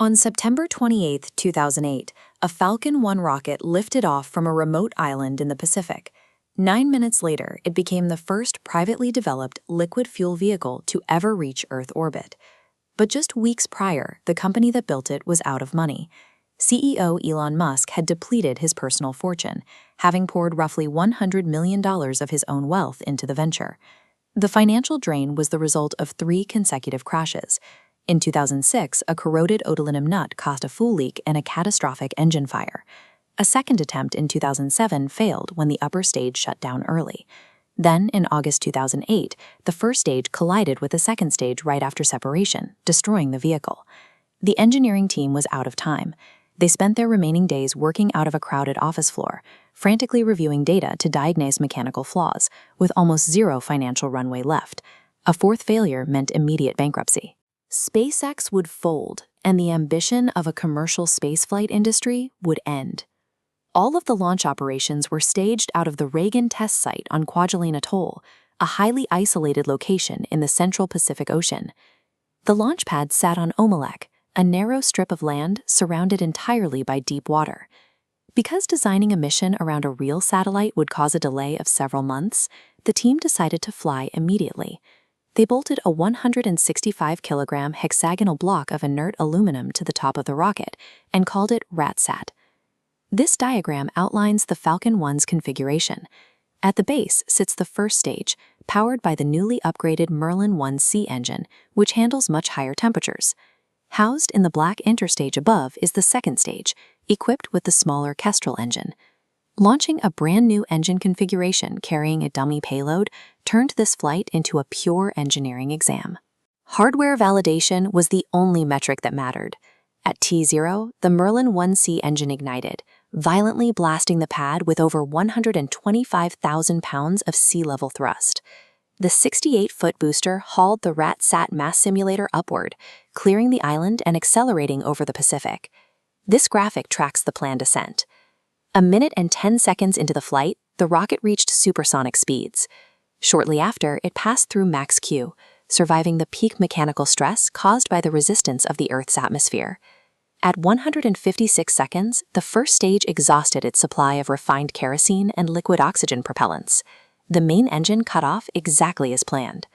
On September 28, 2008, a Falcon 1 rocket lifted off from a remote island in the Pacific. 9 minutes later, it became the first privately developed liquid fuel vehicle to ever reach Earth orbit. But just weeks prior, the company that built it was out of money. CEO Elon Musk had depleted his personal fortune, having poured roughly $100 million of his own wealth into the venture. The financial drain was the result of 3 consecutive crashes. In 2006, a corroded odyllium nut caused a fuel leak and a catastrophic engine fire. A second attempt in 2007 failed when the upper stage shut down early. Then, in August 2008, the first stage collided with the second stage right after separation, destroying the vehicle. The engineering team was out of time. They spent their remaining days working out of a crowded office floor, frantically reviewing data to diagnose mechanical flaws, with almost zero financial runway left. A fourth failure meant immediate bankruptcy. SpaceX would fold, and the ambition of a commercial spaceflight industry would end. All of the launch operations were staged out of the Reagan test site on Kwajalein Atoll, a highly isolated location in the central Pacific Ocean. The launch pad sat on Omelek, a narrow strip of land surrounded entirely by deep water. Because designing a mission around a real satellite would cause a delay of several months, the team decided to fly immediately. They bolted a 165-kilogram hexagonal block of inert aluminum to the top of the rocket and called it RatSat. This diagram outlines the Falcon 1's configuration. At the base sits the first stage, powered by the newly upgraded Merlin 1C engine, which handles much higher temperatures. Housed in the black interstage above is the second stage, equipped with the smaller Kestrel engine. Launching a brand new engine configuration carrying a dummy payload turned this flight into a pure engineering exam. Hardware validation was the only metric that mattered. At T0, the Merlin 1C engine ignited, violently blasting the pad with over 125,000 pounds of sea-level thrust. The 68-foot booster hauled the RatSat mass simulator upward, clearing the island and accelerating over the Pacific. This graphic tracks the planned ascent. A minute and 10 seconds into the flight, the rocket reached supersonic speeds. Shortly after, it passed through max Q, surviving the peak mechanical stress caused by the resistance of the Earth's atmosphere. At 156 seconds, the first stage exhausted its supply of refined kerosene and liquid oxygen propellants. The main engine cut off exactly as planned.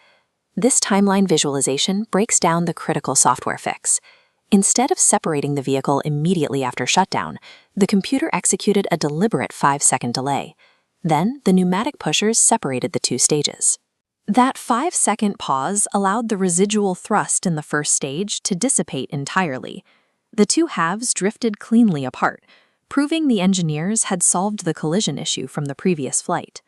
This timeline visualization breaks down the critical software fix. Instead of separating the vehicle immediately after shutdown, the computer executed a deliberate 5-second delay. Then, the pneumatic pushers separated the 2 stages. That 5-second pause allowed the residual thrust in the first stage to dissipate entirely. The 2 halves drifted cleanly apart, proving the engineers had solved the collision issue from the previous flight.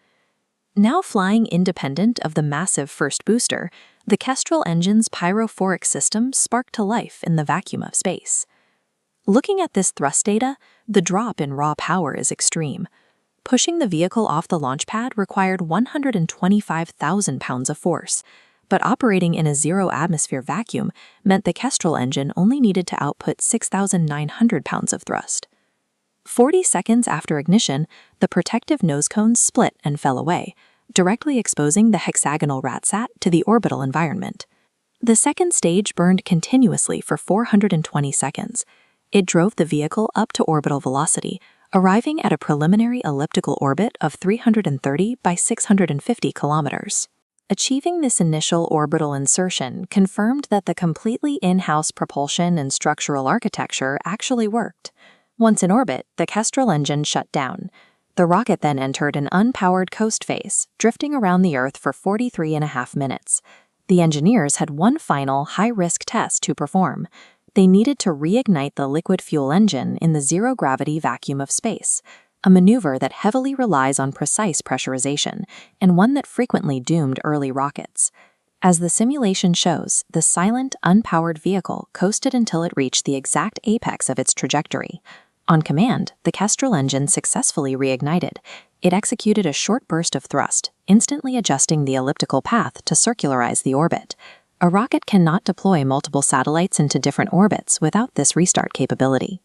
Now flying independent of the massive first booster, the Kestrel engine's pyrophoric system sparked to life in the vacuum of space. Looking at this thrust data, the drop in raw power is extreme. Pushing the vehicle off the launch pad required 125,000 pounds of force, but operating in a zero-atmosphere vacuum meant the Kestrel engine only needed to output 6,900 pounds of thrust. 40 seconds after ignition, the protective nose cones split and fell away, directly exposing the hexagonal RatSat to the orbital environment. The second stage burned continuously for 420 seconds. It drove the vehicle up to orbital velocity, arriving at a preliminary elliptical orbit of 330 by 650 kilometers. Achieving this initial orbital insertion confirmed that the completely in-house propulsion and structural architecture actually worked. Once in orbit, the Kestrel engine shut down. The rocket then entered an unpowered coast phase, drifting around the Earth for 43.5 minutes. The engineers had one final high-risk test to perform. They needed to reignite the liquid fuel engine in the zero-gravity vacuum of space, a maneuver that heavily relies on precise pressurization, and one that frequently doomed early rockets. As the simulation shows, the silent, unpowered vehicle coasted until it reached the exact apex of its trajectory. On command, the Kestrel engine successfully reignited. It executed a short burst of thrust, instantly adjusting the elliptical path to circularize the orbit. A rocket cannot deploy multiple satellites into different orbits without this restart capability.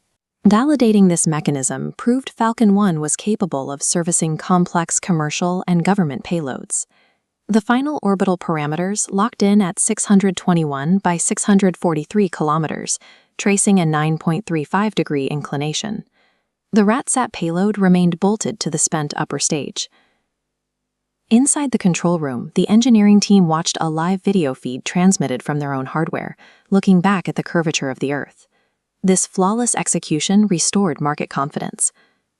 Validating this mechanism proved Falcon 1 was capable of servicing complex commercial and government payloads. The final orbital parameters locked in at 621 by 643 kilometers, tracing a 9.35-degree inclination. The RatSat payload remained bolted to the spent upper stage. Inside the control room, the engineering team watched a live video feed transmitted from their own hardware, looking back at the curvature of the Earth. This flawless execution restored market confidence.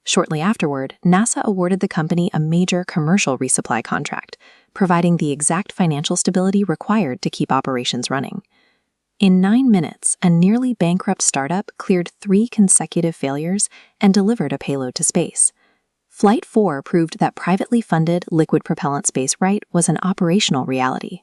Shortly afterward, NASA awarded the company a major commercial resupply contract, providing the exact financial stability required to keep operations running. In 9 minutes, a nearly bankrupt startup cleared 3 consecutive failures and delivered a payload to space. Flight 4 proved that privately funded liquid propellant spaceflight was an operational reality.